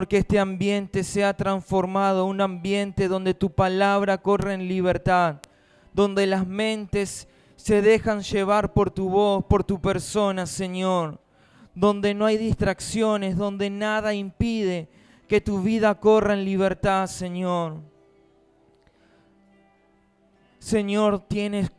que este ambiente sea transformado, un ambiente donde tu palabra corre en libertad, donde las mentes se dejan llevar por tu voz, por tu persona, Señor, donde no hay distracciones, donde nada impide que tu vida corra en libertad, Señor. Señor, tienes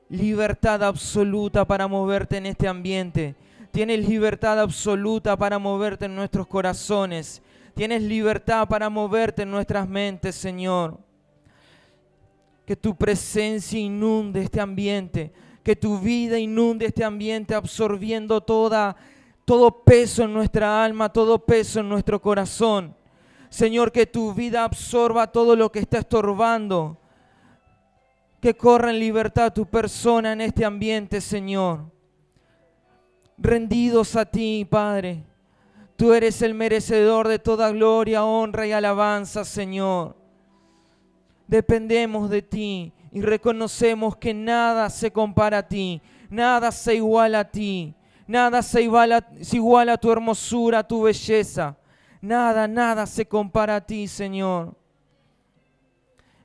libertad absoluta para moverte en este ambiente. Tienes libertad absoluta para moverte en nuestros corazones. Tienes libertad para moverte en nuestras mentes, Señor. Que tu presencia inunde este ambiente. Que tu vida inunde este ambiente, absorbiendo todo peso en nuestra alma, todo peso en nuestro corazón. Señor, que tu vida absorba todo lo que está estorbando. Que corra en libertad tu persona en este ambiente, Señor. Rendidos a ti, Padre. Tú eres el merecedor de toda gloria, honra y alabanza, Señor. Dependemos de ti y reconocemos que nada se compara a ti, nada se iguala a ti, nada se iguala a tu hermosura, a tu belleza. Nada se compara a ti, Señor.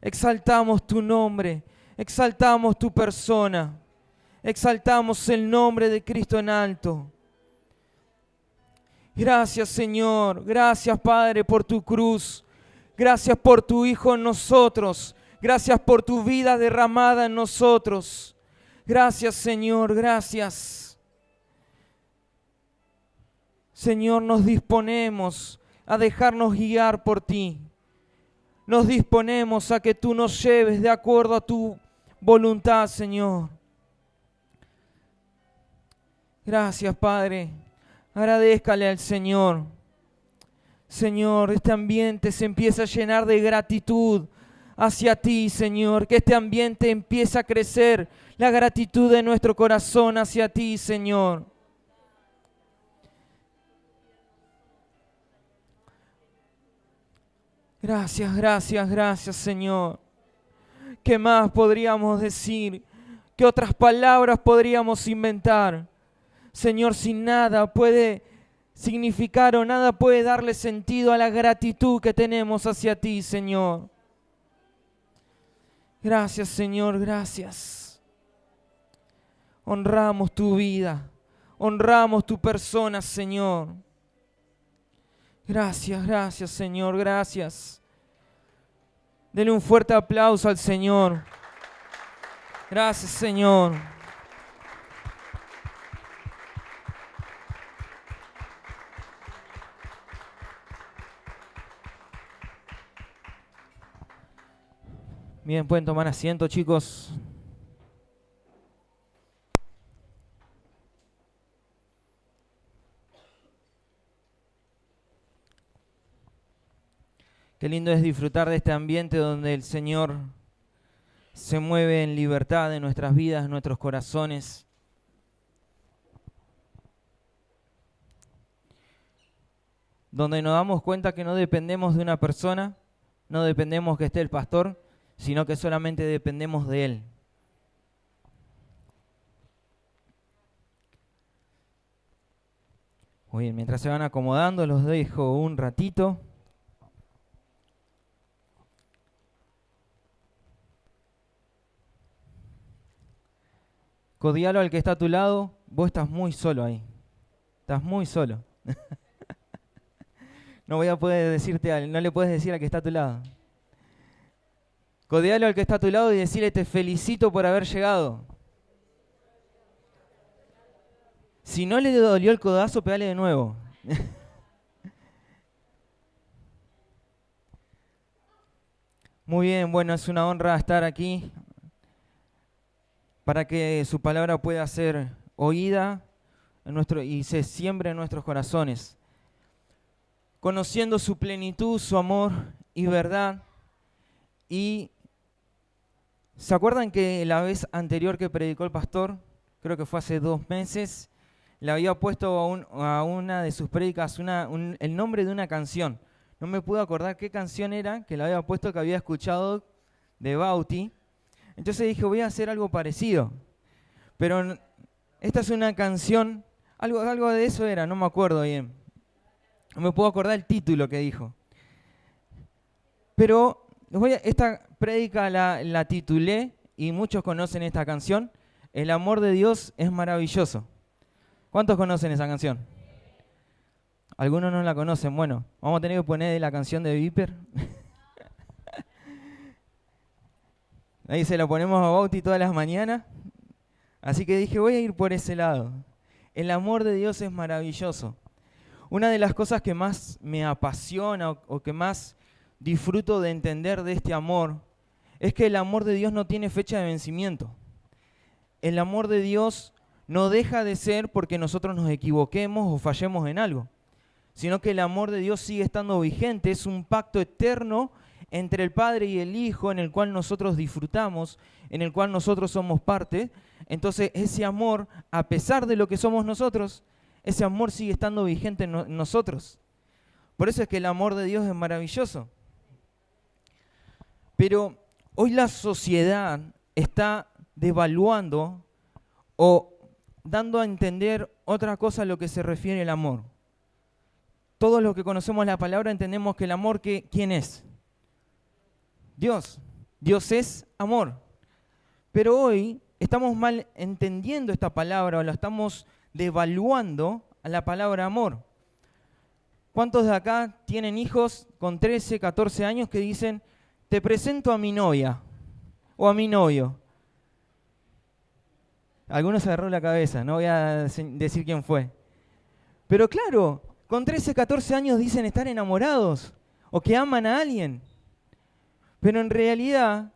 Exaltamos tu nombre, exaltamos tu persona. Exaltamos el nombre de Cristo en alto. Gracias, Señor. Gracias, Padre, por tu cruz. Gracias por tu Hijo en nosotros. Gracias por tu vida derramada en nosotros. Gracias, Señor. Gracias. Señor, nos disponemos a dejarnos guiar por ti. Nos disponemos a que tú nos lleves de acuerdo a tu voluntad, Señor. Gracias, Padre. Agradézcale al Señor. Señor, este ambiente se empieza a llenar de gratitud hacia ti, Señor. Que este ambiente empiece a crecer la gratitud de nuestro corazón hacia ti, Señor. Gracias, gracias, gracias, Señor. ¿Qué más podríamos decir? ¿Qué otras palabras podríamos inventar? Señor, si nada puede significar o nada puede darle sentido a la gratitud que tenemos hacia ti, Señor. Gracias, Señor, gracias. Honramos tu vida, honramos tu persona, Señor. Gracias, gracias, Señor, gracias. Denle un fuerte aplauso al Señor. Gracias, Señor. Bien, pueden tomar asiento, chicos. Qué lindo es disfrutar de este ambiente donde el Señor se mueve en libertad en nuestras vidas, en nuestros corazones. Donde nos damos cuenta que no dependemos de una persona, no dependemos que esté el pastor, sino que solamente dependemos de Él. Muy bien, mientras se van acomodando, los dejo un ratito. Codialo al que está a tu lado, vos estás muy solo ahí. Estás muy solo. No voy a poder decirte, no le puedes decir al que está a tu lado. Codialo al que está a tu lado y decirle: te felicito por haber llegado. Si no le dolió el codazo, pegale de nuevo. Muy bien, bueno, es una honra estar aquí para que su palabra pueda ser oída y se siembre en nuestros corazones. Conociendo su plenitud, su amor y verdad. Y ¿se acuerdan que la vez anterior que predicó el pastor, creo que fue hace 2 meses, le había puesto a una de sus prédicas el nombre de una canción? No me pude acordar qué canción era, que le había puesto, que había escuchado de Bauti. Entonces dije, voy a hacer algo parecido. Pero esta es una canción, algo de eso era, no me acuerdo bien. No me puedo acordar el título que dijo. Pero esta prédica la titulé, y muchos conocen esta canción, El amor de Dios es maravilloso. ¿Cuántos conocen esa canción? Algunos no la conocen. Bueno, vamos a tener que poner la canción de Viper. Ahí se la ponemos a Bauti todas las mañanas. Así que dije, voy a ir por ese lado. El amor de Dios es maravilloso. Una de las cosas que más me apasiona o que más disfruto de entender de este amor es que el amor de Dios no tiene fecha de vencimiento. El amor de Dios no deja de ser porque nosotros nos equivoquemos o fallemos en algo, sino que el amor de Dios sigue estando vigente. Es un pacto eterno entre el Padre y el Hijo en el cual nosotros disfrutamos, en el cual nosotros somos parte. Entonces ese amor, a pesar de lo que somos nosotros, ese amor sigue estando vigente en nosotros. Por eso es que el amor de Dios es maravilloso. Pero hoy la sociedad está devaluando o dando a entender otra cosa a lo que se refiere al amor. Todos los que conocemos la palabra entendemos que el amor, ¿quién es? Dios. Dios es amor. Pero hoy estamos mal entendiendo esta palabra o la estamos devaluando a la palabra amor. ¿Cuántos de acá tienen hijos con 13, 14 años que dicen, te presento a mi novia o a mi novio? Algunos se agarró la cabeza, no voy a decir quién fue. Pero claro, con 13, 14 años dicen estar enamorados o que aman a alguien. Pero en realidad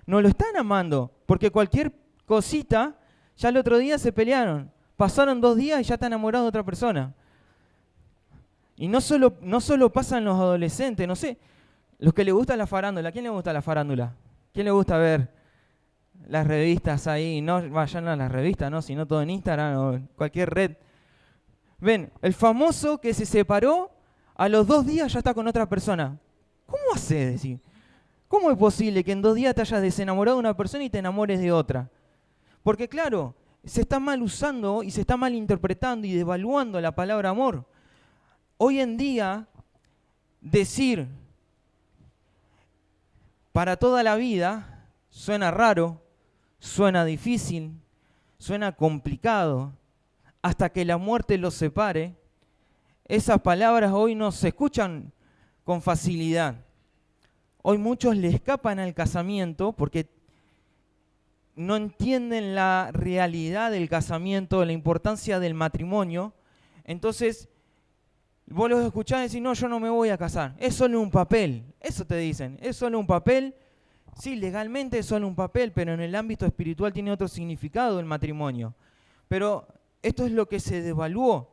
no lo están amando, porque cualquier cosita, ya el otro día se pelearon. Pasaron 2 días y ya está enamorado de otra persona. Y no solo pasan los adolescentes, no sé, los que le gusta la farándula. ¿A quién le gusta la farándula? ¿Quién le gusta ver las revistas ahí? No vayan a las revistas, ¿no? Sino todo en Instagram o en cualquier red. Ven, el famoso que se separó, a los 2 días ya está con otra persona. ¿Cómo hace decir? ¿Cómo es posible que en 2 días te hayas desenamorado de una persona y te enamores de otra? Porque claro, se está mal usando y se está mal interpretando y devaluando la palabra amor. Hoy en día, decir para toda la vida suena raro, suena difícil, suena complicado, hasta que la muerte los separe. Esas palabras hoy no se escuchan con facilidad. Hoy muchos le escapan al casamiento porque no entienden la realidad del casamiento, la importancia del matrimonio. Entonces, vos los escuchás y decís, no, yo no me voy a casar. Es solo un papel. Eso te dicen. Es solo un papel. Sí, legalmente es solo un papel, pero en el ámbito espiritual tiene otro significado el matrimonio. Pero esto es lo que se devaluó.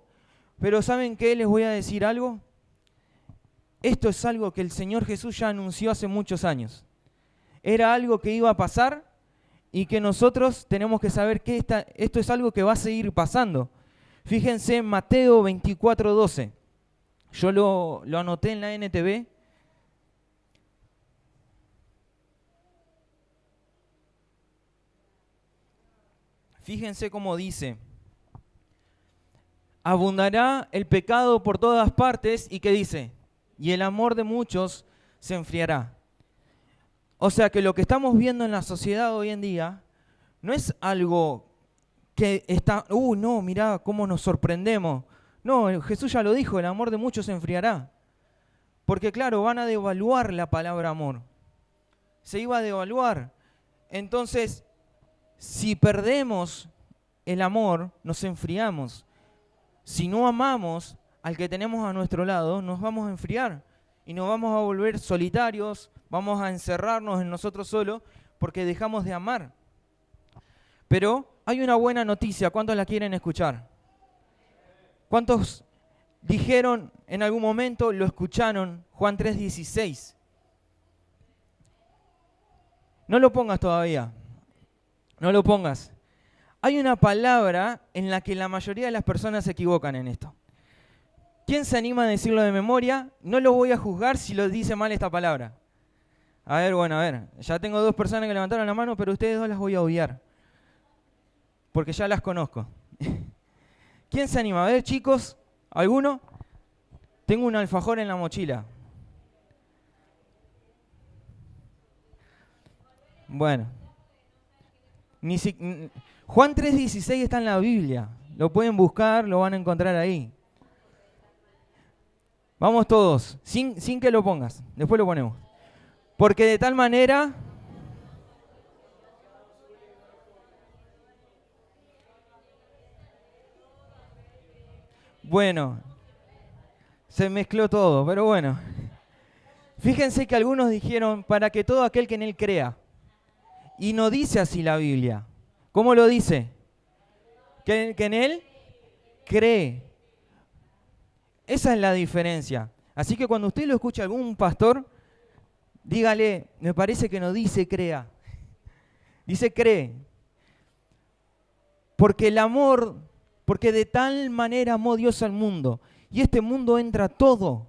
Pero ¿saben qué? Les voy a decir algo. Esto es algo que el Señor Jesús ya anunció hace muchos años. Era algo que iba a pasar y que nosotros tenemos que saber que esto es algo que va a seguir pasando. Fíjense en Mateo 24:12. Yo lo anoté en la NTV. Fíjense cómo dice. Abundará el pecado por todas partes y ¿qué dice? Y el amor de muchos se enfriará. O sea que lo que estamos viendo en la sociedad hoy en día no es algo que está, no, mirá cómo nos sorprendemos. No, Jesús ya lo dijo, el amor de muchos se enfriará. Porque claro, van a devaluar la palabra amor. Se iba a devaluar. Entonces, si perdemos el amor, nos enfriamos. Si no amamos al que tenemos a nuestro lado, nos vamos a enfriar y nos vamos a volver solitarios, vamos a encerrarnos en nosotros solos porque dejamos de amar. Pero hay una buena noticia, ¿cuántos la quieren escuchar? ¿Cuántos dijeron en algún momento, lo escucharon, Juan 3:16? No lo pongas todavía, no lo pongas. Hay una palabra en la que la mayoría de las personas se equivocan en esto. ¿Quién se anima a decirlo de memoria? No lo voy a juzgar si lo dice mal esta palabra. A ver, ya tengo 2 personas que levantaron la mano, pero ustedes 2 las voy a obviar, porque ya las conozco. ¿Quién se anima? A ver, chicos, ¿alguno? Tengo un alfajor en la mochila. Bueno. Juan 3:16 está en la Biblia. Lo pueden buscar, lo van a encontrar ahí. Vamos todos, sin que lo pongas. Después lo ponemos. Porque de tal manera... Bueno, se mezcló todo, pero bueno. Fíjense que algunos dijeron, para que todo aquel que en él crea. Y no dice así la Biblia. ¿Cómo lo dice? Que en él cree. Esa es la diferencia. Así que cuando usted lo escucha a algún pastor, dígale, me parece que no dice crea. Dice cree. Porque el amor, porque de tal manera amó Dios al mundo. Y este mundo entra todo.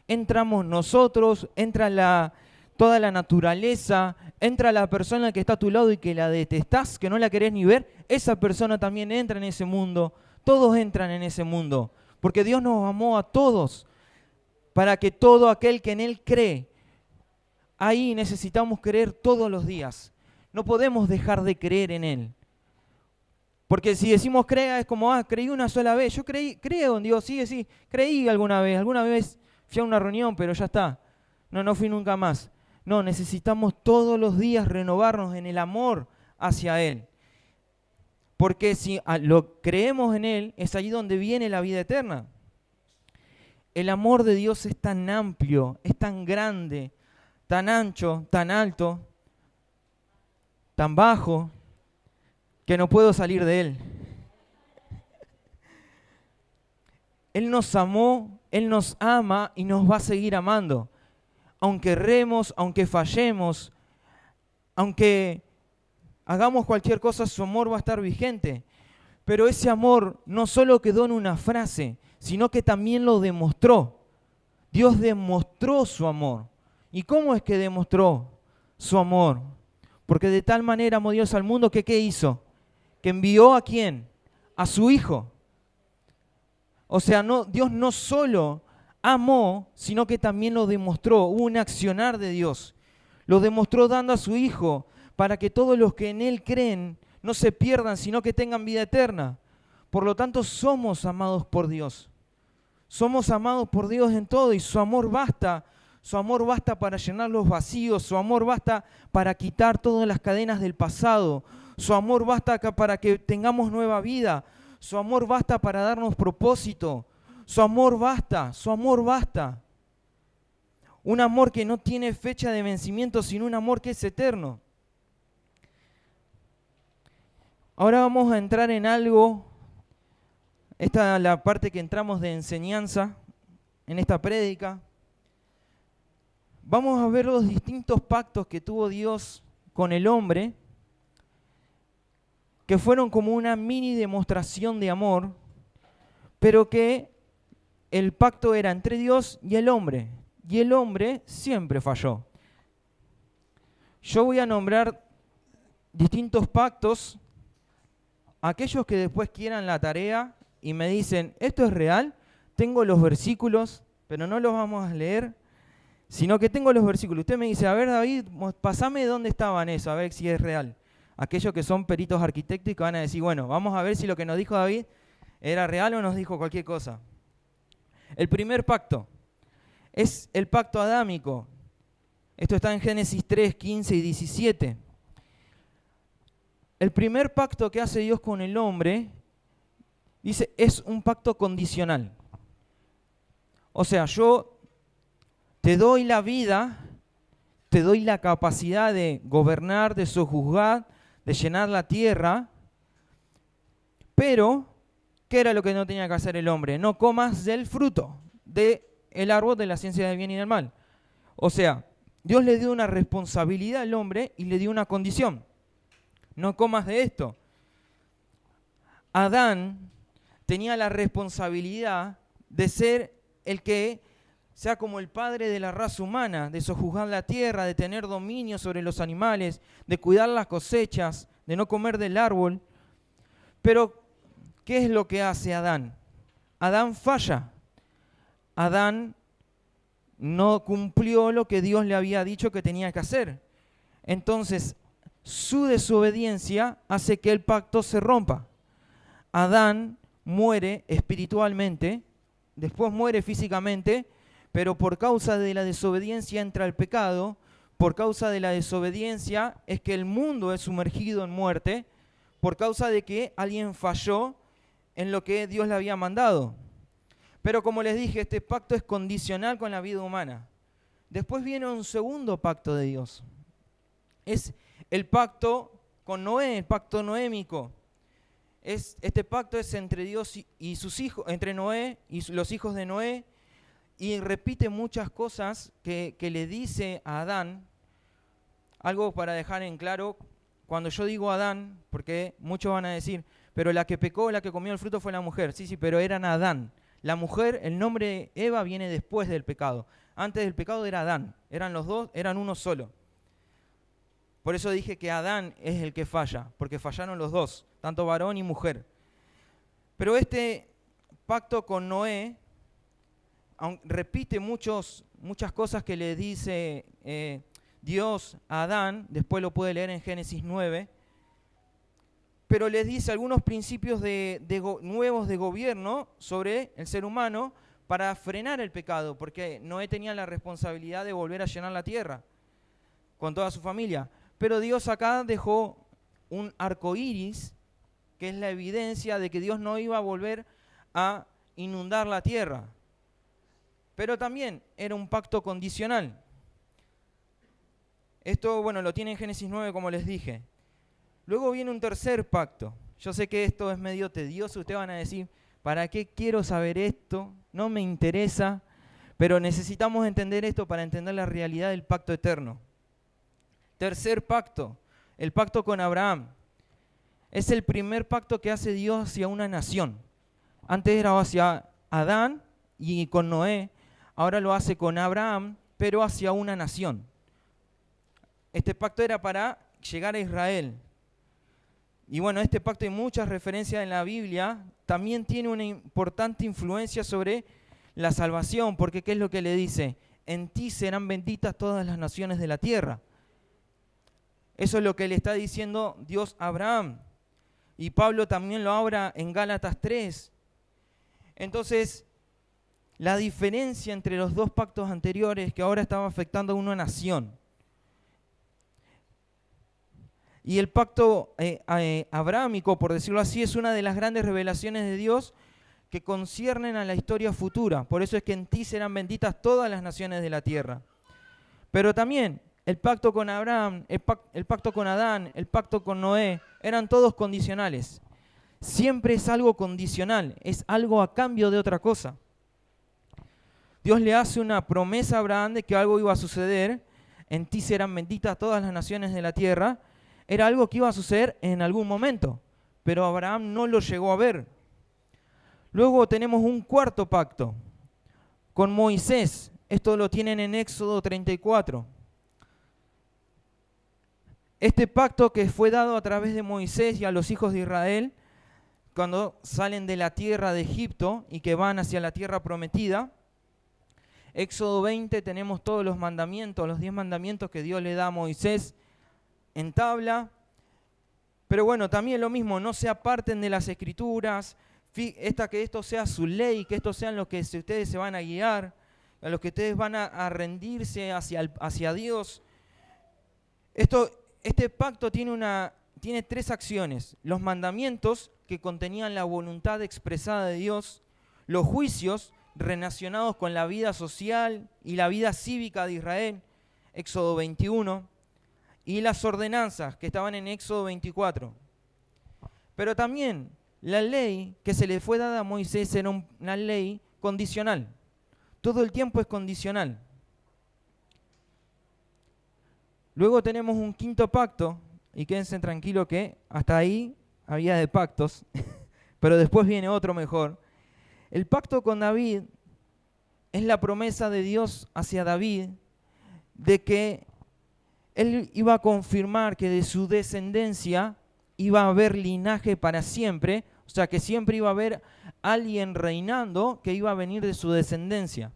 Entramos nosotros, entra toda la naturaleza, entra la persona que está a tu lado y que la detestás, que no la querés ni ver. Esa persona también entra en ese mundo. Todos entran en ese mundo. Porque Dios nos amó a todos. Para que todo aquel que en Él cree, ahí necesitamos creer todos los días. No podemos dejar de creer en Él. Porque si decimos crea es como, creí una sola vez. Yo creo en Dios, sí, creí alguna vez fui a una reunión, pero ya está. No fui nunca más. No, necesitamos todos los días renovarnos en el amor hacia Él. Porque si lo creemos en Él, es allí donde viene la vida eterna. El amor de Dios es tan amplio, es tan grande, tan ancho, tan alto, tan bajo, que no puedo salir de Él. Él nos amó, Él nos ama y nos va a seguir amando. Aunque erremos, aunque fallemos, aunque hagamos cualquier cosa, su amor va a estar vigente. Pero ese amor no solo quedó en una frase, sino que también lo demostró. Dios demostró su amor. ¿Y cómo es que demostró su amor? Porque de tal manera amó Dios al mundo que ¿qué hizo? Que envió ¿a quién? A su Hijo. O sea, Dios no solo amó, sino que también lo demostró. Hubo un accionar de Dios. Lo demostró dando a su Hijo para que todos los que en Él creen no se pierdan, sino que tengan vida eterna. Por lo tanto, somos amados por Dios. Somos amados por Dios en todo y su amor basta. Su amor basta para llenar los vacíos. Su amor basta para quitar todas las cadenas del pasado. Su amor basta para que tengamos nueva vida. Su amor basta para darnos propósito. Su amor basta. Un amor que no tiene fecha de vencimiento, sino un amor que es eterno. Ahora vamos a entrar en algo. Esta es la parte que entramos de enseñanza en esta prédica. Vamos a ver los distintos pactos que tuvo Dios con el hombre, que fueron como una mini demostración de amor, pero que el pacto era entre Dios y el hombre siempre falló. Yo voy a nombrar distintos pactos. Aquellos que después quieran la tarea y me dicen, ¿esto es real? Tengo los versículos, pero no los vamos a leer, sino que tengo los versículos. Usted me dice, a ver, David, pasame dónde estaban eso, a ver si es real. Aquellos que son peritos arquitectos y que van a decir, bueno, vamos a ver si lo que nos dijo David era real o nos dijo cualquier cosa. El primer pacto es el pacto adámico. Esto está en Génesis 3, 15 y 17. El primer pacto que hace Dios con el hombre, dice, es un pacto condicional. O sea, yo te doy la vida, te doy la capacidad de gobernar, de sojuzgar, de llenar la tierra, pero, ¿qué era lo que no tenía que hacer el hombre? No comas del fruto del árbol de la ciencia del bien y del mal. O sea, Dios le dio una responsabilidad al hombre y le dio una condición. No comas de esto. Adán tenía la responsabilidad de ser el que sea como el padre de la raza humana, de sojuzgar la tierra, de tener dominio sobre los animales, de cuidar las cosechas, de no comer del árbol. Pero, ¿qué es lo que hace Adán? Adán falla. Adán no cumplió lo que Dios le había dicho que tenía que hacer. Entonces, su desobediencia hace que el pacto se rompa. Adán muere espiritualmente, después muere físicamente, pero por causa de la desobediencia entra el pecado. Por causa de la desobediencia es que el mundo es sumergido en muerte, por causa de que alguien falló en lo que Dios le había mandado. Pero como les dije, este pacto es condicional con la vida humana. Después viene un segundo pacto de Dios. Es el pacto con Noé, el pacto noémico. Este pacto es entre Dios y sus hijos, entre Noé y los hijos de Noé, y repite muchas cosas que le dice a Adán. Algo para dejar en claro, cuando yo digo Adán, porque muchos van a decir, pero la que pecó, la que comió el fruto fue la mujer. Sí, pero eran Adán. La mujer, el nombre Eva viene después del pecado. Antes del pecado era Adán. Eran los dos, eran uno solo. Por eso dije que Adán es el que falla, porque fallaron los dos, tanto varón y mujer. Pero este pacto con Noé repite muchas cosas que le dice Dios a Adán, después lo puede leer en Génesis 9, pero les dice algunos principios nuevos de gobierno sobre el ser humano para frenar el pecado, porque Noé tenía la responsabilidad de volver a llenar la tierra con toda su familia. Pero Dios acá dejó un arco iris, que es la evidencia de que Dios no iba a volver a inundar la tierra. Pero también era un pacto condicional. Esto, bueno, lo tiene en Génesis 9, como les dije. Luego viene un tercer pacto. Yo sé que esto es medio tedioso, ustedes van a decir, ¿para qué quiero saber esto? No me interesa, pero necesitamos entender esto para entender la realidad del pacto eterno. Tercer pacto, el pacto con Abraham. Es el primer pacto que hace Dios hacia una nación. Antes era hacia Adán y con Noé, ahora lo hace con Abraham, pero hacia una nación. Este pacto era para llegar a Israel. Y bueno, este pacto hay muchas referencias en la Biblia, también tiene una importante influencia sobre la salvación, porque ¿qué es lo que le dice? En ti serán benditas todas las naciones de la tierra. Eso es lo que le está diciendo Dios a Abraham. Y Pablo también lo habla en Gálatas 3. Entonces, la diferencia entre los dos pactos anteriores que ahora estaba afectando a una nación. Y el pacto abrahámico, por decirlo así, es una de las grandes revelaciones de Dios que conciernen a la historia futura. Por eso es que en ti serán benditas todas las naciones de la tierra. Pero también el pacto con Abraham, el pacto con Adán, el pacto con Noé, eran todos condicionales. Siempre es algo condicional, es algo a cambio de otra cosa. Dios le hace una promesa a Abraham de que algo iba a suceder, en ti serán benditas todas las naciones de la tierra. Era algo que iba a suceder en algún momento, pero Abraham no lo llegó a ver. Luego tenemos un cuarto pacto con Moisés. Esto lo tienen en Éxodo 34. Este pacto que fue dado a través de Moisés y a los hijos de Israel, cuando salen de la tierra de Egipto y que van hacia la tierra prometida. Éxodo 20 tenemos todos los mandamientos, los 10 mandamientos que Dios le da a Moisés en tabla. Pero bueno, también lo mismo, no se aparten de las escrituras, que esto sea su ley, que esto sean los que ustedes se van a guiar, a los que ustedes van a rendirse hacia Dios. Este pacto tiene 3 acciones: los mandamientos, que contenían la voluntad expresada de Dios; los juicios, relacionados con la vida social y la vida cívica de Israel, Éxodo 21, y las ordenanzas, que estaban en Éxodo 24. Pero también la ley que se le fue dada a Moisés era una ley condicional. Todo el tiempo es condicional. Luego tenemos un quinto pacto, y quédense tranquilos que hasta ahí había de pactos, pero después viene otro mejor. El pacto con David es la promesa de Dios hacia David de que él iba a confirmar que de su descendencia iba a haber linaje para siempre, O sea que siempre iba a haber alguien reinando que iba a venir de su descendencia.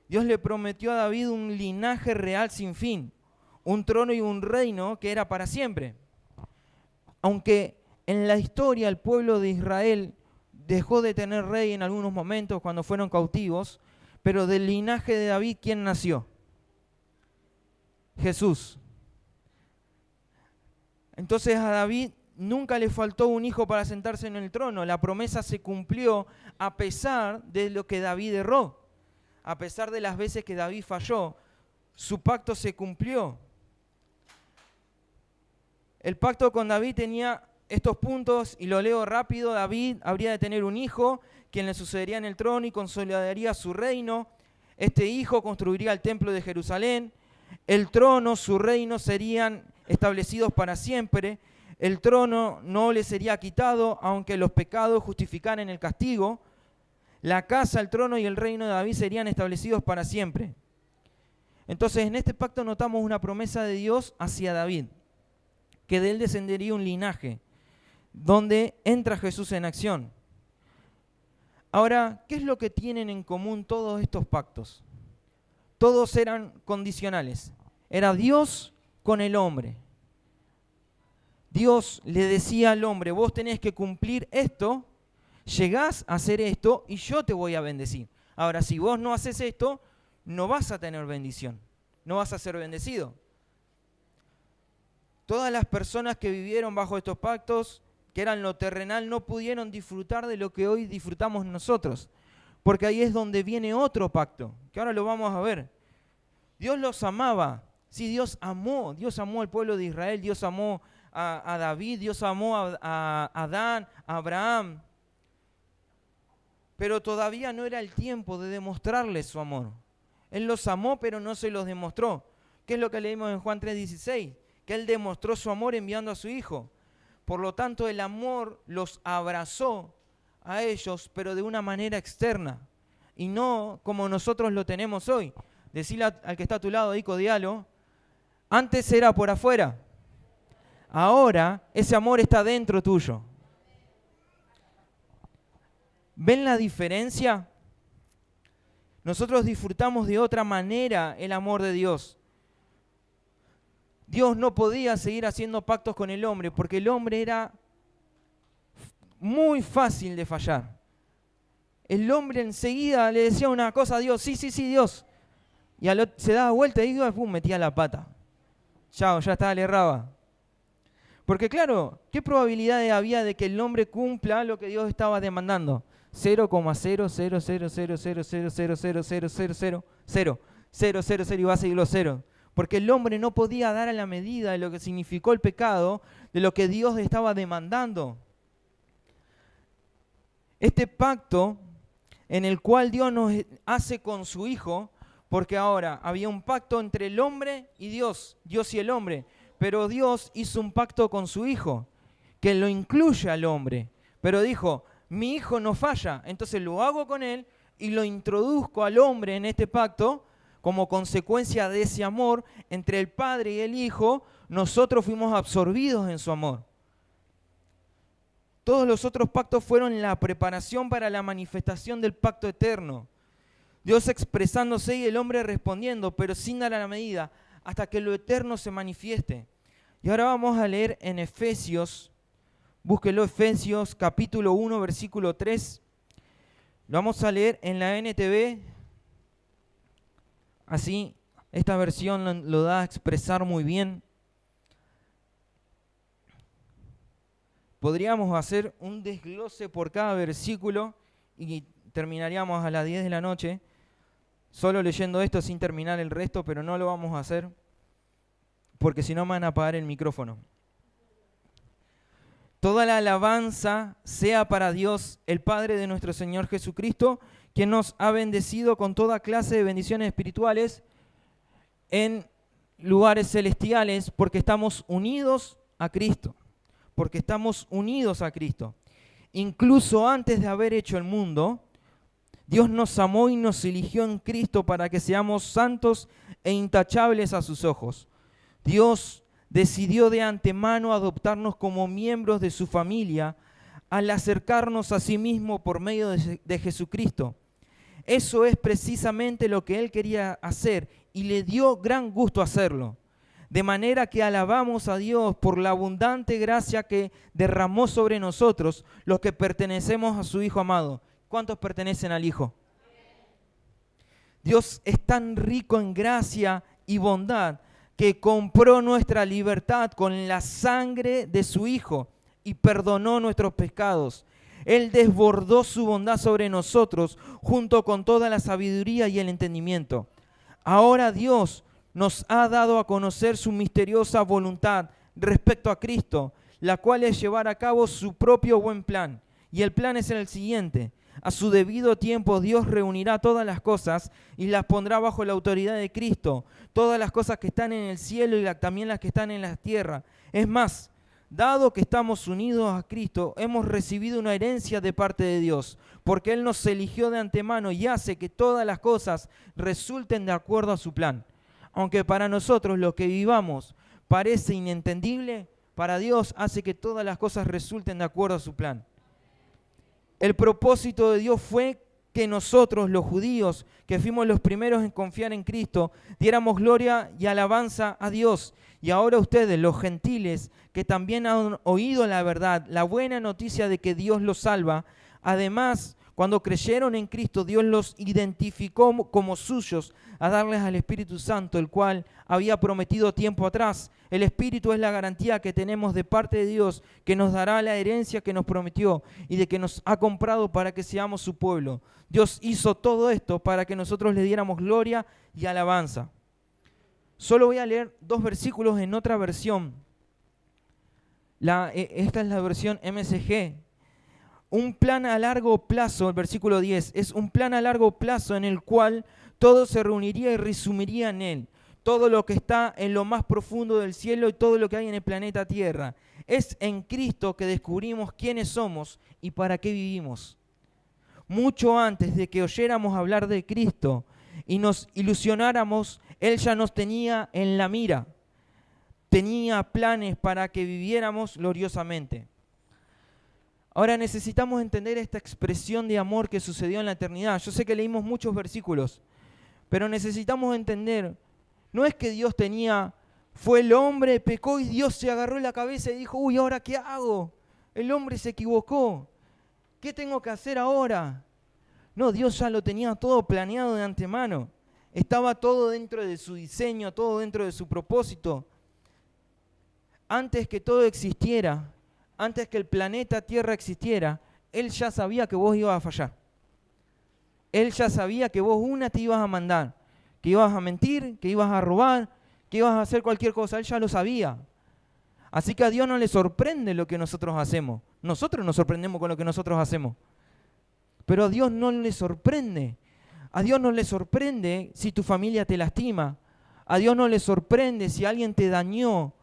Dios le prometió a David un linaje real sin fin, un trono y un reino que era para siempre. Aunque en la historia el pueblo de Israel dejó de tener rey en algunos momentos cuando fueron cautivos, pero del linaje de David, ¿quién nació? Jesús. Entonces a David nunca le faltó un hijo para sentarse en el trono. La promesa se cumplió a pesar de lo que David erró. A pesar de las veces que David falló, su pacto se cumplió. El pacto con David tenía estos puntos, y lo leo rápido. David habría de tener un hijo, quien le sucedería en el trono y consolidaría su reino. Este hijo construiría el templo de Jerusalén. El trono, su reino serían establecidos para siempre. El trono no le sería quitado, aunque los pecados justificaran el castigo. La casa, el trono y el reino de David serían establecidos para siempre. Entonces, en este pacto notamos una promesa de Dios hacia David, que de él descendería un linaje, donde entra Jesús en acción. Ahora, ¿qué es lo que tienen en común todos estos pactos? Todos eran condicionales. Era Dios con el hombre. Dios le decía al hombre, vos tenés que cumplir esto, llegás a hacer esto y yo te voy a bendecir. Ahora, si vos no haces esto, no vas a tener bendición, no vas a ser bendecido. Todas las personas que vivieron bajo estos pactos, que eran lo terrenal, no pudieron disfrutar de lo que hoy disfrutamos nosotros, porque ahí es donde viene otro pacto, que ahora lo vamos a ver. Dios los amaba, sí, Dios amó al pueblo de Israel, Dios amó a David, Dios amó a Adán, a Abraham, pero todavía no era el tiempo de demostrarles su amor. Él los amó, pero no se los demostró. ¿Qué es lo que leímos en Juan 3:16? Que Él demostró su amor enviando a su Hijo. Por lo tanto, el amor los abrazó a ellos, pero de una manera externa, y no como nosotros lo tenemos hoy. Decile al que está a tu lado ahí, codialo, antes era por afuera, ahora ese amor está dentro tuyo. ¿Ven la diferencia? Nosotros disfrutamos de otra manera el amor de Dios. Dios no podía seguir haciendo pactos con el hombre porque el hombre era muy fácil de fallar. El hombre enseguida le decía una cosa a Dios, sí, Dios. Y se daba vuelta y pum, metía la pata. Chao, ya estaba, le erraba. Porque claro, ¿qué probabilidad había de que el hombre cumpla lo que Dios estaba demandando? 0,0000000000000 y va a seguir los ceros. Porque el hombre no podía dar a la medida de lo que significó el pecado, de lo que Dios estaba demandando. Este pacto en el cual Dios nos hace con su Hijo, porque ahora había un pacto entre el hombre y Dios y el hombre, pero Dios hizo un pacto con su Hijo, que lo incluye al hombre, pero dijo, mi Hijo no falla, entonces lo hago con él y lo introduzco al hombre en este pacto. Como consecuencia de ese amor entre el Padre y el Hijo, nosotros fuimos absorbidos en su amor. Todos los otros pactos fueron la preparación para la manifestación del pacto eterno. Dios expresándose y el hombre respondiendo, pero sin dar a la medida, hasta que lo eterno se manifieste. Y ahora vamos a leer en Efesios, búsquelo, Efesios capítulo 1, versículo 3. Lo vamos a leer en la NTV. Así, esta versión lo da a expresar muy bien. Podríamos hacer un desglose por cada versículo y terminaríamos a las 10 de la noche, solo leyendo esto sin terminar el resto, pero no lo vamos a hacer, porque si no me van a apagar el micrófono. Toda la alabanza sea para Dios, el Padre de nuestro Señor Jesucristo, quien nos ha bendecido con toda clase de bendiciones espirituales en lugares celestiales, porque estamos unidos a Cristo. Porque estamos unidos a Cristo. Incluso antes de haber hecho el mundo, Dios nos amó y nos eligió en Cristo para que seamos santos e intachables a sus ojos. Dios decidió de antemano adoptarnos como miembros de su familia al acercarnos a sí mismo por medio de Jesucristo. Eso es precisamente lo que Él quería hacer y le dio gran gusto hacerlo. De manera que alabamos a Dios por la abundante gracia que derramó sobre nosotros los que pertenecemos a su Hijo amado. ¿Cuántos pertenecen al Hijo? Dios es tan rico en gracia y bondad que compró nuestra libertad con la sangre de su Hijo y perdonó nuestros pecados. Él desbordó su bondad sobre nosotros junto con toda la sabiduría y el entendimiento. Ahora Dios nos ha dado a conocer su misteriosa voluntad respecto a Cristo, la cual es llevar a cabo su propio buen plan. Y el plan es el siguiente: a su debido tiempo Dios reunirá todas las cosas y las pondrá bajo la autoridad de Cristo, todas las cosas que están en el cielo y también las que están en la tierra. Es más, dado que estamos unidos a Cristo, hemos recibido una herencia de parte de Dios, porque Él nos eligió de antemano y hace que todas las cosas resulten de acuerdo a su plan. Aunque para nosotros lo que vivamos parece inentendible, para Dios hace que todas las cosas resulten de acuerdo a su plan. El propósito de Dios fue que nosotros, los judíos, que fuimos los primeros en confiar en Cristo, diéramos gloria y alabanza a Dios. Y ahora ustedes, los gentiles, que también han oído la verdad, la buena noticia de que Dios los salva, además, cuando creyeron en Cristo, Dios los identificó como suyos a darles al Espíritu Santo, el cual había prometido tiempo atrás. El Espíritu es la garantía que tenemos de parte de Dios, que nos dará la herencia que nos prometió y de que nos ha comprado para que seamos su pueblo. Dios hizo todo esto para que nosotros le diéramos gloria y alabanza. Solo voy a leer 2 versículos en otra versión. Esta es la versión MSG. Un plan a largo plazo, el versículo 10, es un plan a largo plazo en el cual todo se reuniría y resumiría en él. Todo lo que está en lo más profundo del cielo y todo lo que hay en el planeta Tierra. Es en Cristo que descubrimos quiénes somos y para qué vivimos. Mucho antes de que oyéramos hablar de Cristo y nos ilusionáramos, Él ya nos tenía en la mira. Tenía planes para que viviéramos gloriosamente. Ahora necesitamos entender esta expresión de amor que sucedió en la eternidad. Yo sé que leímos muchos versículos, pero necesitamos entender, no es que Dios fue el hombre, pecó y Dios se agarró la cabeza y dijo, uy, ¿ahora qué hago? El hombre se equivocó. ¿Qué tengo que hacer ahora? No, Dios ya lo tenía todo planeado de antemano. Estaba todo dentro de su diseño, todo dentro de su propósito. Antes que todo existiera, antes que el planeta Tierra existiera, Él ya sabía que vos ibas a fallar. Él ya sabía que vos te ibas a mandar, que ibas a mentir, que ibas a robar, que ibas a hacer cualquier cosa. Él ya lo sabía. Así que a Dios no le sorprende lo que nosotros hacemos. Nosotros nos sorprendemos con lo que nosotros hacemos. Pero a Dios no le sorprende. A Dios no le sorprende si tu familia te lastima. A Dios no le sorprende si alguien te dañó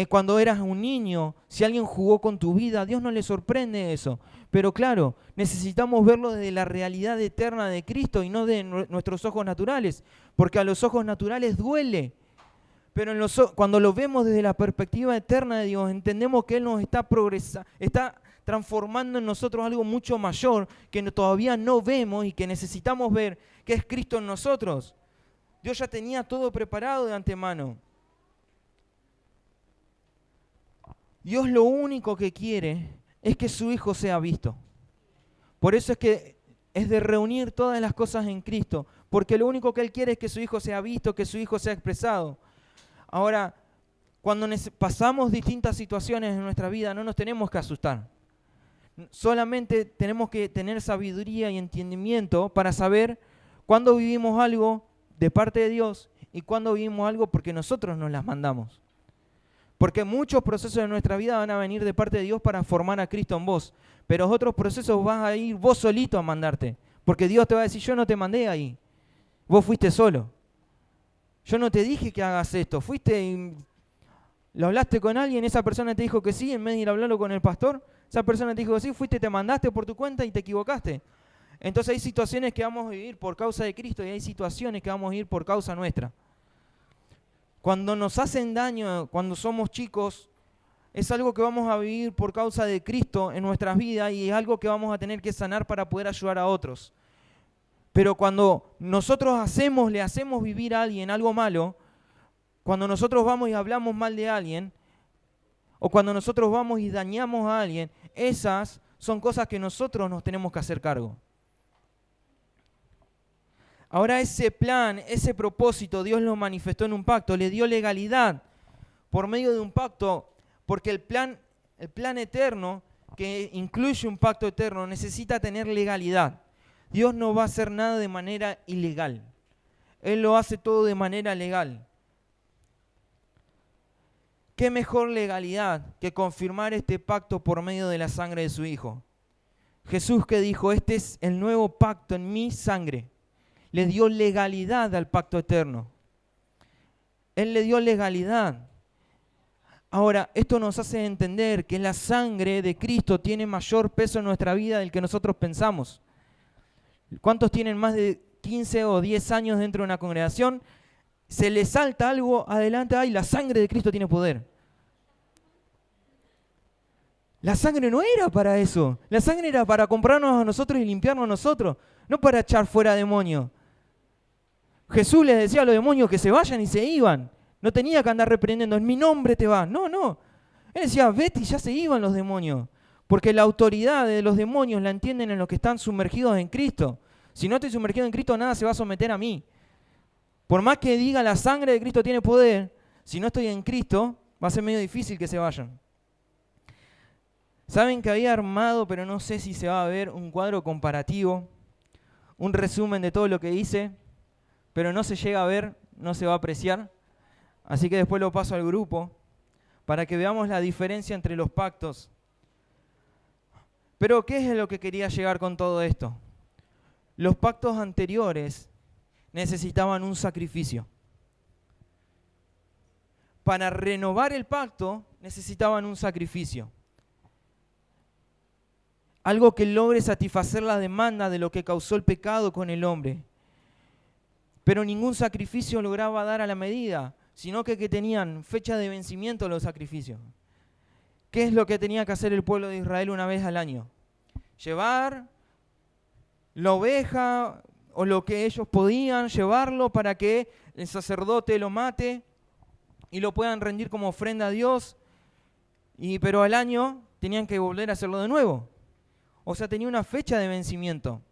cuando eras un niño, si alguien jugó con tu vida. A Dios no le sorprende eso. Pero claro, necesitamos verlo desde la realidad eterna de Cristo y no de nuestros ojos naturales. Porque a los ojos naturales duele. Pero cuando lo vemos desde la perspectiva eterna de Dios, entendemos que Él nos está transformando en nosotros algo mucho mayor que todavía no vemos y que necesitamos ver, que es Cristo en nosotros. Dios ya tenía todo preparado de antemano. Dios lo único que quiere es que su Hijo sea visto. Por eso es que es de reunir todas las cosas en Cristo, porque lo único que Él quiere es que su Hijo sea visto, que su Hijo sea expresado. Ahora, cuando pasamos distintas situaciones en nuestra vida, no nos tenemos que asustar. Solamente tenemos que tener sabiduría y entendimiento para saber cuándo vivimos algo de parte de Dios y cuándo vivimos algo porque nosotros nos las mandamos. Porque muchos procesos de nuestra vida van a venir de parte de Dios para formar a Cristo en vos, pero otros procesos vas a ir vos solito a mandarte, porque Dios te va a decir, yo no te mandé ahí, vos fuiste solo. Yo no te dije que hagas esto, fuiste y lo hablaste con alguien, esa persona te dijo que sí, en vez de ir a hablarlo con el pastor, esa persona te dijo que sí, fuiste, te mandaste por tu cuenta y te equivocaste. Entonces hay situaciones que vamos a vivir por causa de Cristo y hay situaciones que vamos a vivir por causa nuestra. Cuando nos hacen daño, cuando somos chicos, es algo que vamos a vivir por causa de Cristo en nuestras vidas y es algo que vamos a tener que sanar para poder ayudar a otros. Pero cuando nosotros le hacemos vivir a alguien algo malo, cuando nosotros vamos y hablamos mal de alguien, o cuando nosotros vamos y dañamos a alguien, esas son cosas que nosotros nos tenemos que hacer cargo. Ahora ese plan, ese propósito, Dios lo manifestó en un pacto, le dio legalidad por medio de un pacto, porque el plan eterno, que incluye un pacto eterno, necesita tener legalidad. Dios no va a hacer nada de manera ilegal. Él lo hace todo de manera legal. ¿Qué mejor legalidad que confirmar este pacto por medio de la sangre de su Hijo? Jesús que dijo, este es el nuevo pacto en mi sangre. Le dio legalidad al pacto eterno. Él le dio legalidad. Ahora, esto nos hace entender que la sangre de Cristo tiene mayor peso en nuestra vida del que nosotros pensamos. ¿Cuántos tienen más de 15 o 10 años dentro de una congregación? Se les salta algo adelante, ¡ay, la sangre de Cristo tiene poder! La sangre no era para eso. La sangre era para comprarnos a nosotros y limpiarnos a nosotros, no para echar fuera demonios. Jesús les decía a los demonios que se vayan y se iban. No tenía que andar reprendiendo, en mi nombre te vas. No. Él decía, vete y ya se iban los demonios. Porque la autoridad de los demonios la entienden en los que están sumergidos en Cristo. Si no estoy sumergido en Cristo, nada se va a someter a mí. Por más que diga la sangre de Cristo tiene poder, si no estoy en Cristo, va a ser medio difícil que se vayan. Saben que había armado, pero no sé si se va a ver, un cuadro comparativo, un resumen de todo lo que hice, pero no se llega a ver, no se va a apreciar. Así que después lo paso al grupo para que veamos la diferencia entre los pactos. Pero ¿qué es lo que quería llegar con todo esto? Los pactos anteriores necesitaban un sacrificio. Para renovar el pacto necesitaban un sacrificio. Algo que logre satisfacer la demanda de lo que causó el pecado con el hombre. Pero ningún sacrificio lograba dar a la medida, sino que tenían fecha de vencimiento los sacrificios. ¿Qué es lo que tenía que hacer el pueblo de Israel una vez al año? Llevar la oveja o lo que ellos podían, llevarlo para que el sacerdote lo mate y lo puedan rendir como ofrenda a Dios, pero al año tenían que volver a hacerlo de nuevo. O sea, tenía una fecha de vencimiento.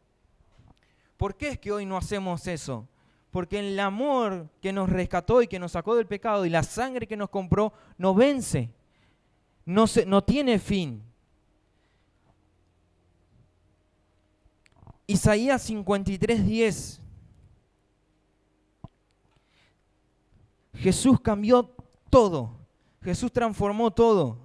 ¿Por qué es que hoy no hacemos eso? Porque el amor que nos rescató y que nos sacó del pecado y la sangre que nos compró no vence, no tiene fin. Isaías 53:10. Jesús cambió todo. Jesús transformó todo.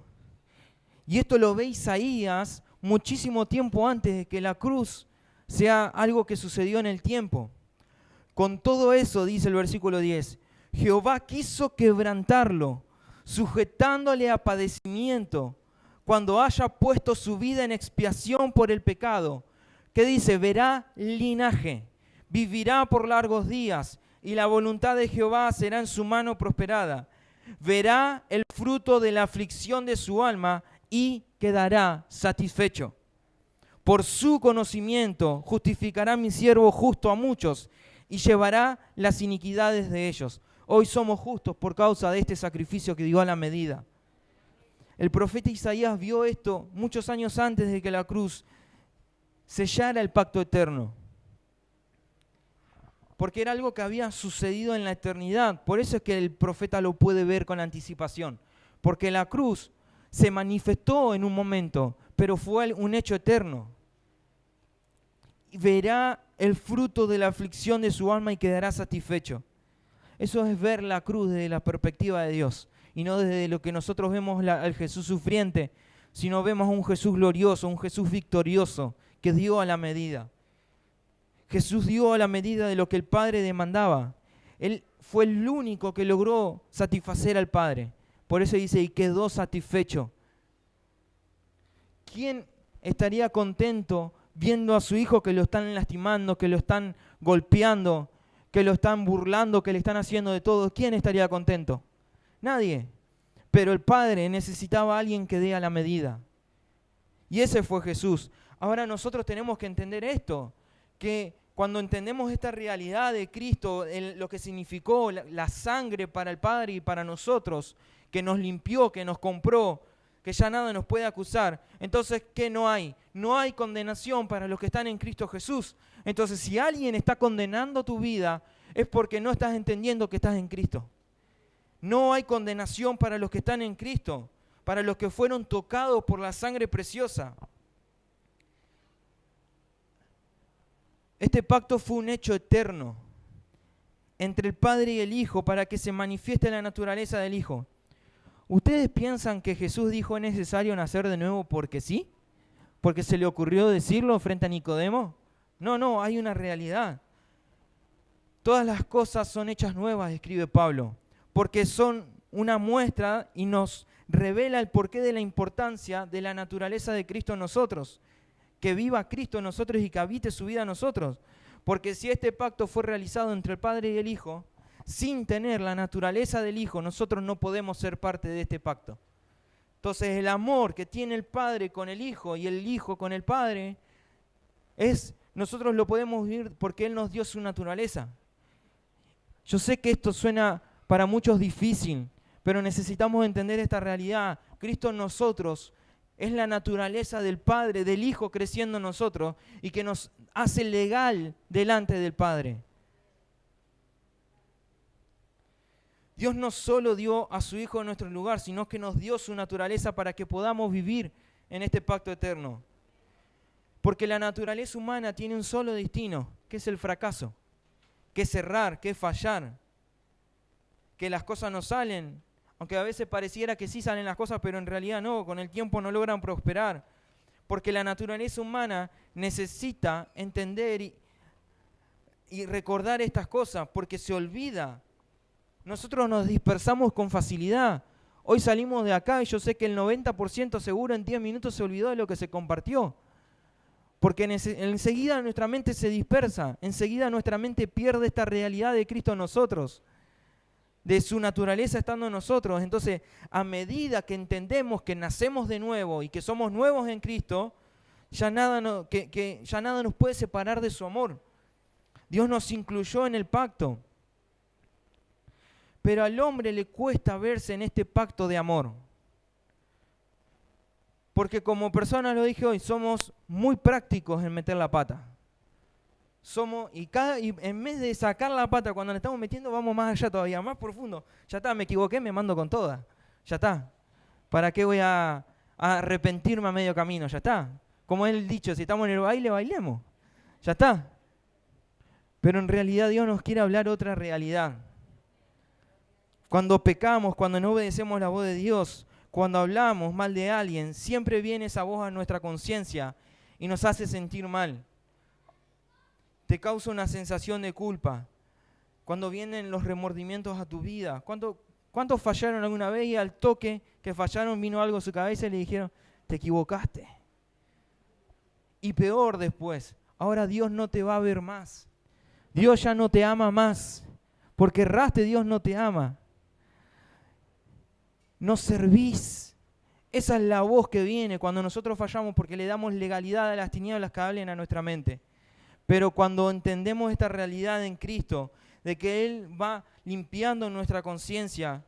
Y esto lo ve Isaías muchísimo tiempo antes de que la cruz sea algo que sucedió en el tiempo. Con todo eso, dice el versículo 10, Jehová quiso quebrantarlo, sujetándole a padecimiento, cuando haya puesto su vida en expiación por el pecado. ¿Qué dice? Verá linaje, vivirá por largos días, y la voluntad de Jehová será en su mano prosperada. Verá el fruto de la aflicción de su alma y quedará satisfecho. Por su conocimiento justificará mi siervo justo a muchos y llevará las iniquidades de ellos. Hoy somos justos por causa de este sacrificio que dio a la medida. El profeta Isaías vio esto muchos años antes de que la cruz sellara el pacto eterno. Porque era algo que había sucedido en la eternidad. Por eso es que el profeta lo puede ver con anticipación. Porque la cruz se manifestó en un momento, pero fue un hecho eterno. Verá el fruto de la aflicción de su alma y quedará satisfecho. Eso es ver la cruz desde la perspectiva de Dios y no desde lo que nosotros vemos al Jesús sufriente, sino vemos a un Jesús glorioso, un Jesús victorioso que dio a la medida. Jesús dio a la medida de lo que el Padre demandaba. Él fue el único que logró satisfacer al Padre. Por eso dice, y quedó satisfecho. ¿Quién estaría contento viendo a su hijo que lo están lastimando, que lo están golpeando, que lo están burlando, que le están haciendo de todo? ¿Quién estaría contento? Nadie. pero el Padre necesitaba a alguien que dé a la medida. Y ese fue Jesús. Ahora nosotros tenemos que entender esto, que cuando entendemos esta realidad de Cristo, lo que significó la sangre para el Padre y para nosotros, que nos limpió, que nos compró, que ya nada nos puede acusar, entonces, ¿qué no hay? No hay condenación para los que están en Cristo Jesús. Entonces, si alguien está condenando tu vida, es porque no estás entendiendo que estás en Cristo. No hay condenación para los que están en Cristo, para los que fueron tocados por la sangre preciosa. Este pacto fue un hecho eterno entre el Padre y el Hijo para que se manifieste la naturaleza del Hijo. ¿Ustedes piensan que Jesús dijo es necesario nacer de nuevo porque sí? ¿Porque se le ocurrió decirlo frente a Nicodemo? No, hay una realidad. Todas las cosas son hechas nuevas, escribe Pablo, porque son una muestra y nos revela el porqué de la importancia de la naturaleza de Cristo en nosotros. Que viva Cristo en nosotros y que habite su vida en nosotros. Porque si este pacto fue realizado entre el Padre y el Hijo, sin tener la naturaleza del Hijo, nosotros no podemos ser parte de este pacto. Entonces el amor que tiene el Padre con el Hijo y el Hijo con el Padre, nosotros lo podemos vivir porque Él nos dio su naturaleza. Yo sé que esto suena para muchos difícil, pero necesitamos entender esta realidad. Cristo en nosotros es la naturaleza del Padre, del Hijo creciendo en nosotros y que nos hace legal delante del Padre. Dios no solo dio a su Hijo en nuestro lugar, sino que nos dio su naturaleza para que podamos vivir en este pacto eterno. Porque la naturaleza humana tiene un solo destino, que es el fracaso, que es errar, que es fallar, que las cosas no salen, aunque a veces pareciera que sí salen las cosas, pero en realidad no, con el tiempo no logran prosperar. Porque la naturaleza humana necesita entender y recordar estas cosas, porque se olvida. Nosotros nos dispersamos con facilidad. Hoy salimos de acá y yo sé que el 90% seguro en 10 minutos se olvidó de lo que se compartió. Porque enseguida nuestra mente se dispersa, enseguida nuestra mente pierde esta realidad de Cristo en nosotros, de su naturaleza estando en nosotros. Entonces, a medida que entendemos que nacemos de nuevo y que somos nuevos en Cristo, ya nada nos puede separar de su amor. Dios nos incluyó en el pacto. Pero al hombre le cuesta verse en este pacto de amor. Porque como personas, lo dije hoy, somos muy prácticos en meter la pata. Y en vez de sacar la pata cuando le estamos metiendo, vamos más allá todavía, más profundo. Ya está, me equivoqué, me mando con toda. Ya está. ¿Para qué voy a arrepentirme a medio camino? Ya está. Como es el dicho, si estamos en el baile, bailemos. Ya está. Pero en realidad Dios nos quiere hablar otra realidad. Cuando pecamos, cuando no obedecemos la voz de Dios, cuando hablamos mal de alguien, siempre viene esa voz a nuestra conciencia y nos hace sentir mal. Te causa una sensación de culpa. Cuando vienen los remordimientos a tu vida, ¿cuántos fallaron alguna vez y al toque que fallaron vino algo a su cabeza y le dijeron, te equivocaste? Y peor después, ahora Dios no te va a ver más. Dios ya no te ama más. Porque erraste, Dios no te ama. No servís. Esa es la voz que viene cuando nosotros fallamos porque le damos legalidad a las tinieblas que hablen a nuestra mente. Pero cuando entendemos esta realidad en Cristo, de que Él va limpiando nuestra conciencia,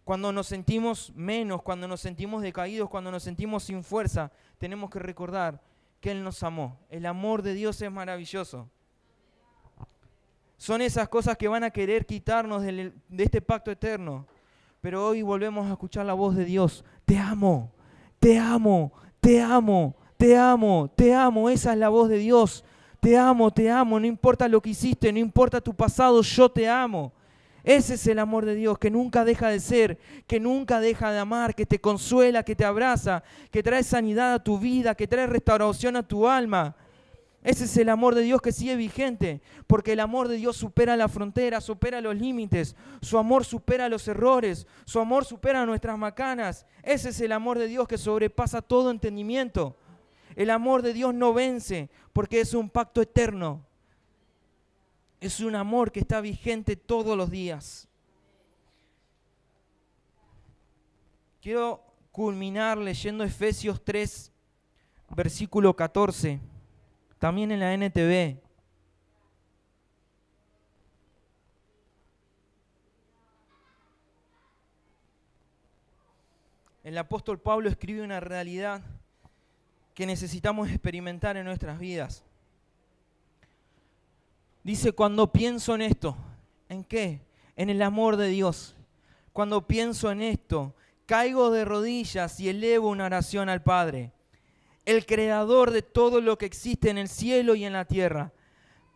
cuando nos sentimos menos, cuando nos sentimos decaídos, cuando nos sentimos sin fuerza, tenemos que recordar que Él nos amó. El amor de Dios es maravilloso. Son esas cosas que van a querer quitarnos de este pacto eterno. Pero hoy volvemos a escuchar la voz de Dios. Te amo, te amo, te amo, te amo, te amo. Esa es la voz de Dios. Te amo, no importa lo que hiciste, no importa tu pasado, yo te amo. Ese es el amor de Dios, que nunca deja de ser, que nunca deja de amar, que te consuela, que te abraza, que trae sanidad a tu vida, que trae restauración a tu alma. Ese es el amor de Dios que sigue vigente, porque el amor de Dios supera las fronteras, supera los límites, su amor supera los errores, su amor supera nuestras macanas. Ese es el amor de Dios que sobrepasa todo entendimiento. El amor de Dios no vence, porque es un pacto eterno. Es un amor que está vigente todos los días. Quiero culminar leyendo Efesios 3, versículo 14, también en la NTV. El apóstol Pablo escribe una realidad que necesitamos experimentar en nuestras vidas. Dice, cuando pienso en esto, ¿en qué? En el amor de Dios. Cuando pienso en esto, caigo de rodillas y elevo una oración al Padre, el creador de todo lo que existe en el cielo y en la tierra.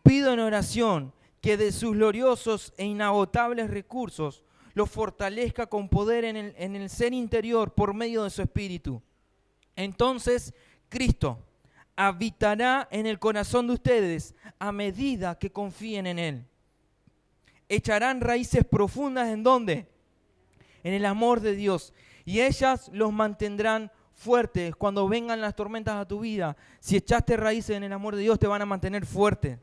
Pido en oración que de sus gloriosos e inagotables recursos lo fortalezca con poder en el ser interior por medio de su Espíritu. Entonces Cristo habitará en el corazón de ustedes a medida que confíen en Él. Echarán raíces profundas ¿en dónde? En el amor de Dios. Y ellas los mantendrán fuertes cuando vengan las tormentas a tu vida. Si echaste raíces en el amor de Dios, te van a mantener fuerte.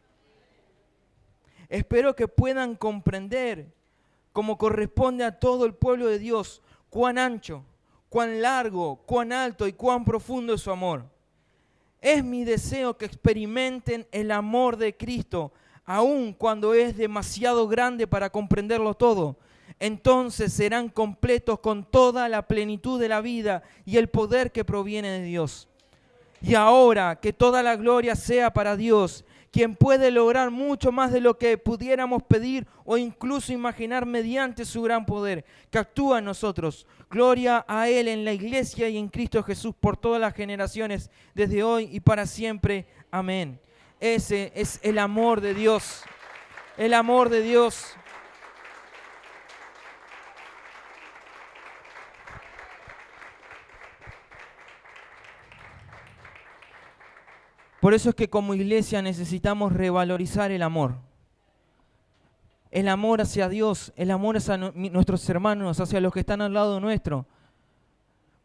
Espero que puedan comprender, como corresponde a todo el pueblo de Dios, cuán ancho, cuán largo, cuán alto y cuán profundo es su amor. Es mi deseo que experimenten el amor de Cristo, aun cuando es demasiado grande para comprenderlo todo. Entonces serán completos con toda la plenitud de la vida y el poder que proviene de Dios. Y ahora que toda la gloria sea para Dios, quien puede lograr mucho más de lo que pudiéramos pedir o incluso imaginar mediante su gran poder, que actúa en nosotros. Gloria a Él en la iglesia y en Cristo Jesús por todas las generaciones, desde hoy y para siempre. Amén. Ese es el amor de Dios. El amor de Dios. Por eso es que como iglesia necesitamos revalorizar el amor. El amor hacia Dios, el amor hacia nuestros hermanos, hacia los que están al lado nuestro.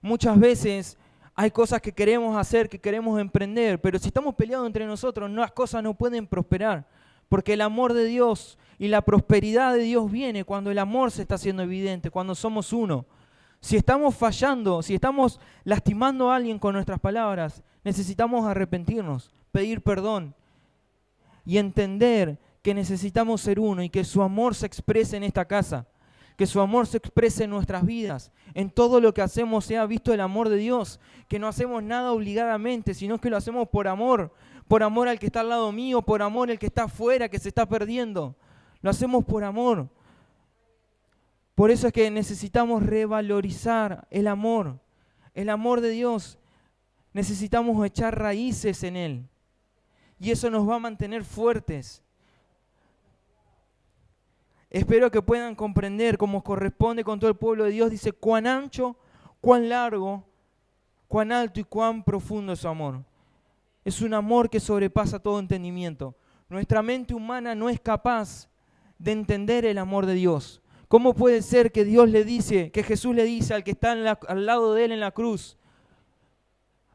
Muchas veces hay cosas que queremos hacer, que queremos emprender, pero si estamos peleados entre nosotros, las cosas no pueden prosperar. Porque el amor de Dios y la prosperidad de Dios viene cuando el amor se está haciendo evidente, cuando somos uno. Si estamos fallando, si estamos lastimando a alguien con nuestras palabras, necesitamos arrepentirnos, pedir perdón y entender que necesitamos ser uno y que su amor se exprese en esta casa, que su amor se exprese en nuestras vidas, en todo lo que hacemos sea visto el amor de Dios, que no hacemos nada obligadamente, sino que lo hacemos por amor al que está al lado mío, por amor al que está afuera, que se está perdiendo. Lo hacemos por amor. Por eso es que necesitamos revalorizar el amor de Dios. Necesitamos echar raíces en Él. Y eso nos va a mantener fuertes. Espero que puedan comprender como corresponde con todo el pueblo de Dios. Dice, cuán ancho, cuán largo, cuán alto y cuán profundo es su amor. Es un amor que sobrepasa todo entendimiento. Nuestra mente humana no es capaz de entender el amor de Dios. ¿Cómo puede ser que Jesús le dice al que está al lado de Él en la cruz,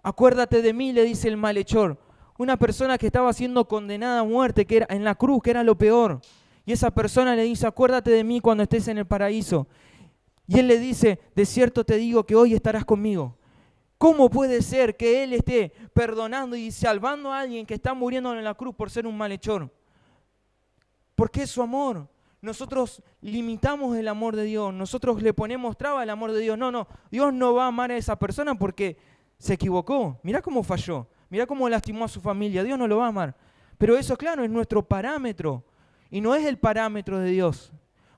acuérdate de mí, le dice el malhechor? Una persona que estaba siendo condenada a muerte, que era en la cruz, que era lo peor. Y esa persona le dice, acuérdate de mí cuando estés en el paraíso. Y Él le dice, de cierto te digo que hoy estarás conmigo. ¿Cómo puede ser que Él esté perdonando y salvando a alguien que está muriendo en la cruz por ser un malhechor? Porque es su amor. Nosotros limitamos el amor de Dios, nosotros le ponemos traba al amor de Dios. No, Dios no va a amar a esa persona porque se equivocó. Mirá cómo falló, mirá cómo lastimó a su familia. Dios no lo va a amar. Pero eso, claro, es nuestro parámetro y no es el parámetro de Dios.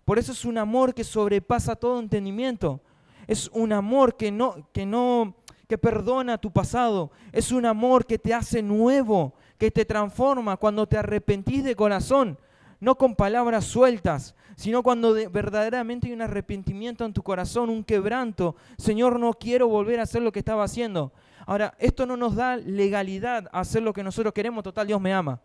Por eso es un amor que sobrepasa todo entendimiento. Es un amor que perdona tu pasado. Es un amor que te hace nuevo, que te transforma cuando te arrepentís de corazón. No con palabras sueltas, sino cuando verdaderamente hay un arrepentimiento en tu corazón, un quebranto. Señor, no quiero volver a hacer lo que estaba haciendo. Ahora, esto no nos da legalidad a hacer lo que nosotros queremos. Total, Dios me ama.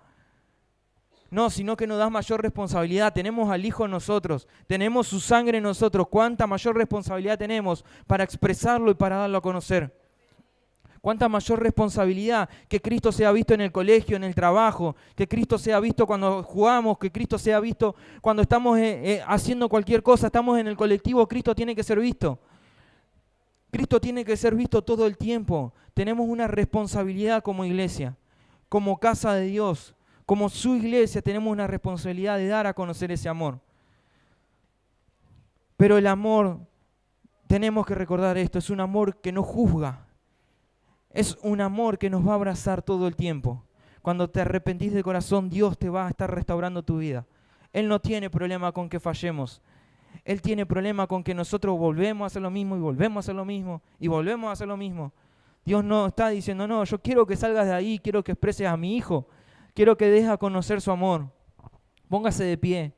No, sino que nos da mayor responsabilidad. Tenemos al Hijo en nosotros, tenemos su sangre en nosotros. ¿Cuánta mayor responsabilidad tenemos para expresarlo y para darlo a conocer? Cuánta mayor responsabilidad que Cristo sea visto en el colegio, en el trabajo, que Cristo sea visto cuando jugamos, que Cristo sea visto cuando estamos haciendo cualquier cosa, estamos en el colectivo, Cristo tiene que ser visto. Cristo tiene que ser visto todo el tiempo. Tenemos una responsabilidad como iglesia, como casa de Dios, como su iglesia, tenemos una responsabilidad de dar a conocer ese amor. Pero el amor, tenemos que recordar esto, es un amor que no juzga. Es un amor que nos va a abrazar todo el tiempo. Cuando te arrepentís de corazón, Dios te va a estar restaurando tu vida. Él no tiene problema con que fallemos. Él tiene problema con que nosotros volvemos a hacer lo mismo y volvemos a hacer lo mismo y volvemos a hacer lo mismo. Dios no está diciendo, no, yo quiero que salgas de ahí, quiero que expreses a mi hijo, quiero que dejes a conocer su amor. Póngase de pie.